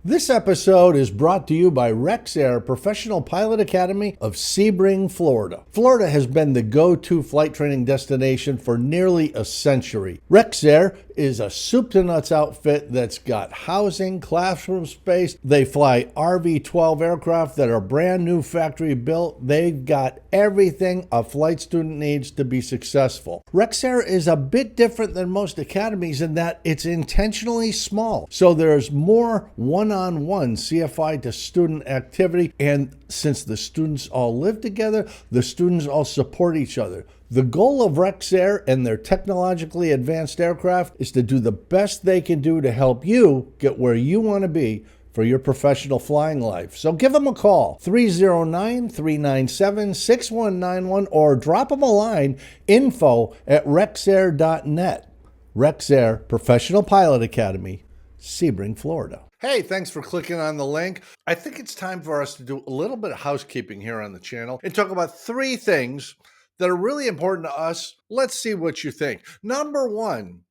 This episode is brought to you by MadPropsAero Professional Pilot Academy of Sebring, Florida. Florida has been the go-to flight training destination for nearly a century. MadPropsAero is a soup-to-nuts outfit that's got housing, classroom space. They fly RV-12 aircraft that are brand new factory built. They've got everything a flight student needs to be successful. MadPropsAero is a bit different than most academies in that it's intentionally small. So there's more one-on-one CFI to student activity, and since the students all live together, the students all support each other. The goal of MadPropsAero and their technologically advanced aircraft is to do the best they can do to help you get where you want to be for your professional flying life. So give them a call, 309-397-6191, or drop them a line, info@rexair.net. MadPropsAero Professional Pilot Academy, Sebring, Florida. Hey, thanks for clicking on the link. I think it's time for us to do a little bit of housekeeping here on the channel and talk about three things that are really important to us. Let's see what you think. Number one,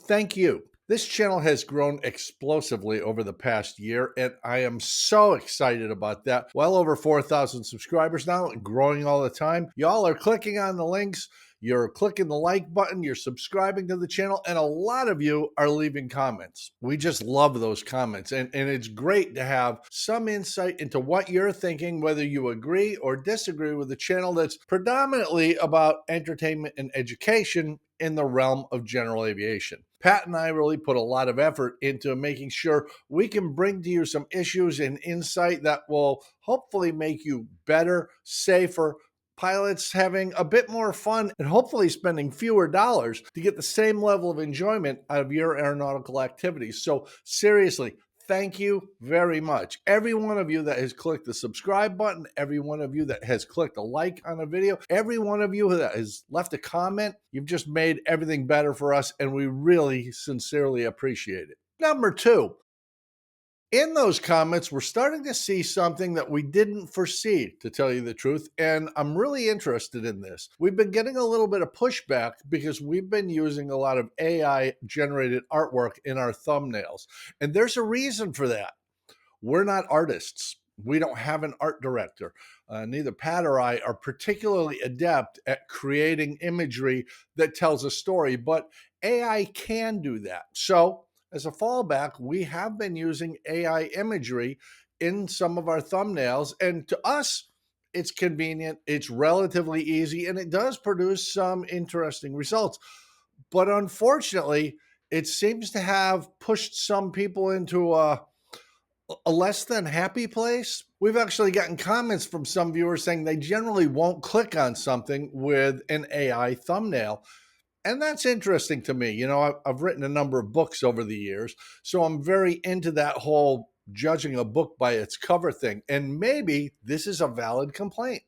thank you. This channel has grown explosively over the past year, and I am so excited about that. Well over 4,000 subscribers now, and growing all the time. Y'all are clicking on the links, you're clicking the like button, you're subscribing to the channel, and a lot of you are leaving comments. We just love those comments, and it's great to have some insight into what you're thinking, whether you agree or disagree with the channel that's predominantly about entertainment and education in the realm of general aviation. Pat and I really put a lot of effort into making sure we can bring to you some issues and insight that will hopefully make you better, safer pilots, having a bit more fun, and hopefully spending fewer dollars to get the same level of enjoyment out of your aeronautical activities. So seriously, thank you very much. Every one of you that has clicked the subscribe button, every one of you that has clicked a like on a video, every one of you that has left a comment, you've just made everything better for us, and we really sincerely appreciate it. Number two, in those comments, we're starting to see something that we didn't foresee, to tell you the truth, and I'm really interested in this. We've been getting a little bit of pushback because we've been using a lot of AI-generated artwork in our thumbnails, and there's a reason for that. We're not artists. We don't have an art director. Neither Pat or I are particularly adept at creating imagery that tells a story, but AI can do that. So, as a fallback, we have been using AI imagery in some of our thumbnails, and to us, it's convenient, it's relatively easy, and it does produce some interesting results. But unfortunately, it seems to have pushed some people into a less than happy place. We've actually gotten comments from some viewers saying they generally won't click on something with an AI thumbnail. And that's interesting to me. You know, I've written a number of books over the years, so I'm very into that whole judging a book by its cover thing. And maybe this is a valid complaint.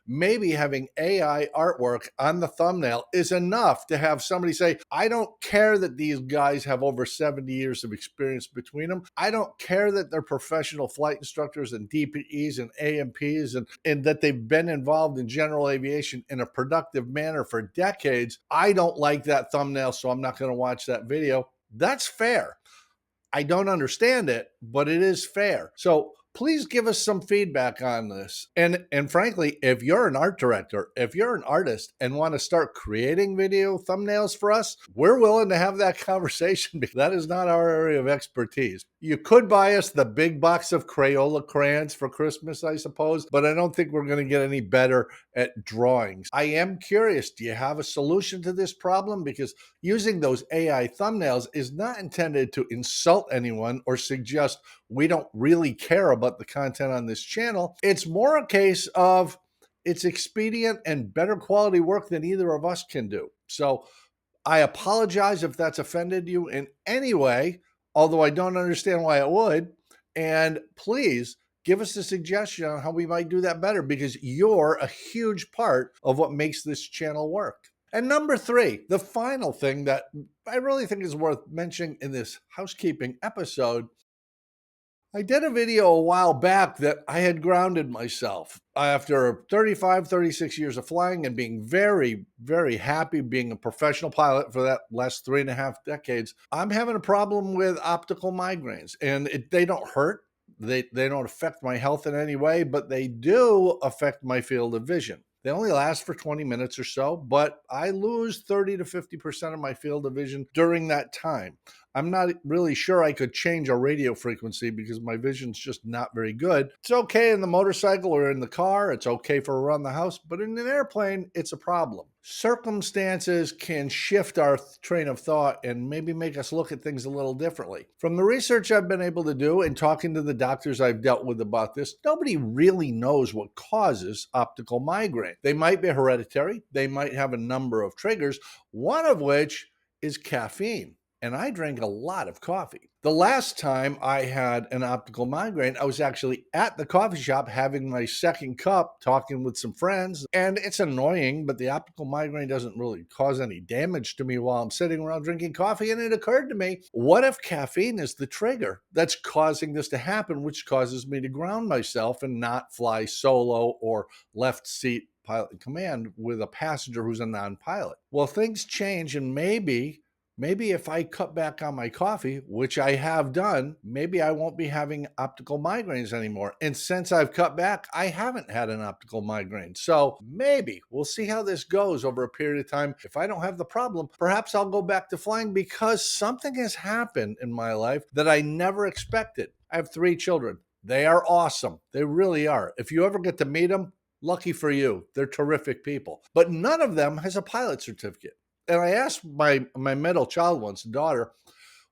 Maybe having AI artwork on the thumbnail is enough to have somebody say, I don't care that these guys have over 70 years of experience between them. I don't care that they're professional flight instructors and DPEs and AMPs and that they've been involved in general aviation in a productive manner for decades. I don't like that thumbnail, so I'm not going to watch that video. That's fair. I don't understand it, but it is fair. So please give us some feedback on this. And frankly, if you're an art director, if you're an artist and want to start creating video thumbnails for us, we're willing to have that conversation because that is not our area of expertise. You could buy us the big box of Crayola crayons for Christmas, I suppose, but I don't think we're going to get any better at drawings. I am curious, do you have a solution to this problem? Because using those AI thumbnails is not intended to insult anyone or suggest we don't really care about the content on this channel. It's more a case of it's expedient and better quality work than either of us can do. So I apologize if that's offended you in any way, although I don't understand why it would. And please give us a suggestion on how we might do that better, because you're a huge part of what makes this channel work. And number three, the final thing that I really think is worth mentioning in this housekeeping episode, I did a video a while back that I had grounded myself after 35, 36 years of flying and being very, very happy being a professional pilot for that last 3.5 decades. I'm having a problem with optical migraines, and they don't hurt. They don't affect my health in any way, but they do affect my field of vision. They only last for 20 minutes or so, but I lose 30 to 50% of my field of vision during that time. I'm not really sure I could change a radio frequency because my vision's just not very good. It's okay in the motorcycle or in the car. It's okay for around the house, but in an airplane, it's a problem. Circumstances can shift our train of thought and maybe make us look at things a little differently. From the research I've been able to do and talking to the doctors I've dealt with about this, nobody really knows what causes optical migraine. They might be hereditary. They might have a number of triggers, one of which is caffeine. And I drank a lot of coffee. The last time I had an optical migraine, I was actually at the coffee shop having my second cup, talking with some friends. And it's annoying, but the optical migraine doesn't really cause any damage to me while I'm sitting around drinking coffee. And it occurred to me, what if caffeine is the trigger that's causing this to happen, which causes me to ground myself and not fly solo or left seat pilot in command with a passenger who's a non-pilot? Well, things change, and maybe if I cut back on my coffee, which I have done, maybe I won't be having optical migraines anymore. And since I've cut back, I haven't had an optical migraine. So maybe we'll see how this goes over a period of time. If I don't have the problem, perhaps I'll go back to flying because something has happened in my life that I never expected. I have 3 children. They are awesome. They really are. If you ever get to meet them, lucky for you. They're terrific people. But none of them has a pilot certificate. And I asked my middle child once, daughter,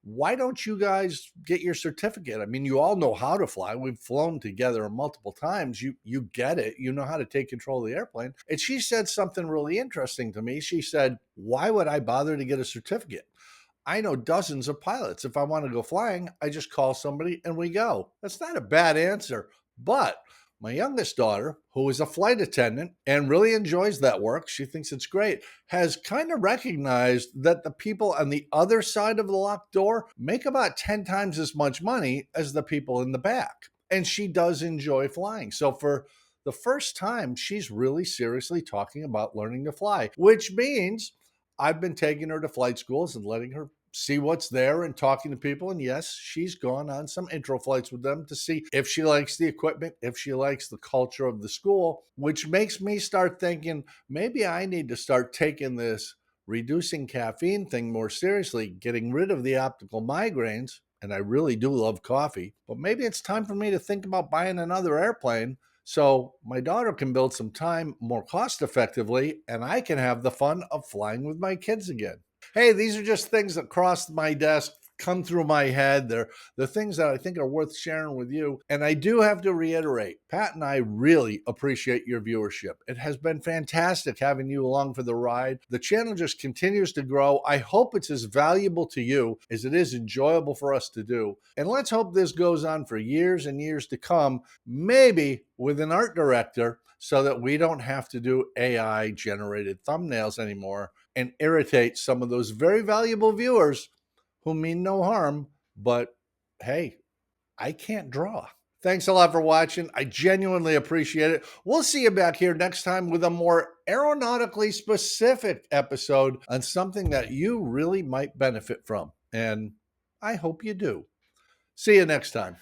why don't you guys get your certificate? I mean, you all know how to fly. We've flown together multiple times. You get it. You know how to take control of the airplane. And she said something really interesting to me. She said, why would I bother to get a certificate? I know dozens of pilots. If I want to go flying, I just call somebody and we go. That's not a bad answer, but my youngest daughter, who is a flight attendant and really enjoys that work, she thinks it's great, has kind of recognized that the people on the other side of the locked door make about 10 times as much money as the people in the back. And she does enjoy flying. So for the first time, she's really seriously talking about learning to fly, which means I've been taking her to flight schools and letting her see what's there and talking to people. And yes, she's gone on some intro flights with them to see if she likes the equipment, if she likes the culture of the school, which makes me start thinking maybe I need to start taking this reducing caffeine thing more seriously, getting rid of the optical migraines. And I really do love coffee, but maybe it's time for me to think about buying another airplane so my daughter can build some time more cost effectively and I can have the fun of flying with my kids again. Hey, these are just things that crossed my desk, come through my head. They're the things that I think are worth sharing with you. And I do have to reiterate, Pat and I really appreciate your viewership. It has been fantastic having you along for the ride. The channel just continues to grow. I hope it's as valuable to you as it is enjoyable for us to do. And let's hope this goes on for years and years to come, maybe with an art director, so that we don't have to do AI generated thumbnails anymore and irritate some of those very valuable viewers who mean no harm, but hey, I can't draw. Thanks a lot for watching. I genuinely appreciate it. We'll see you back here next time with a more aeronautically specific episode on something that you really might benefit from. And I hope you do. See you next time.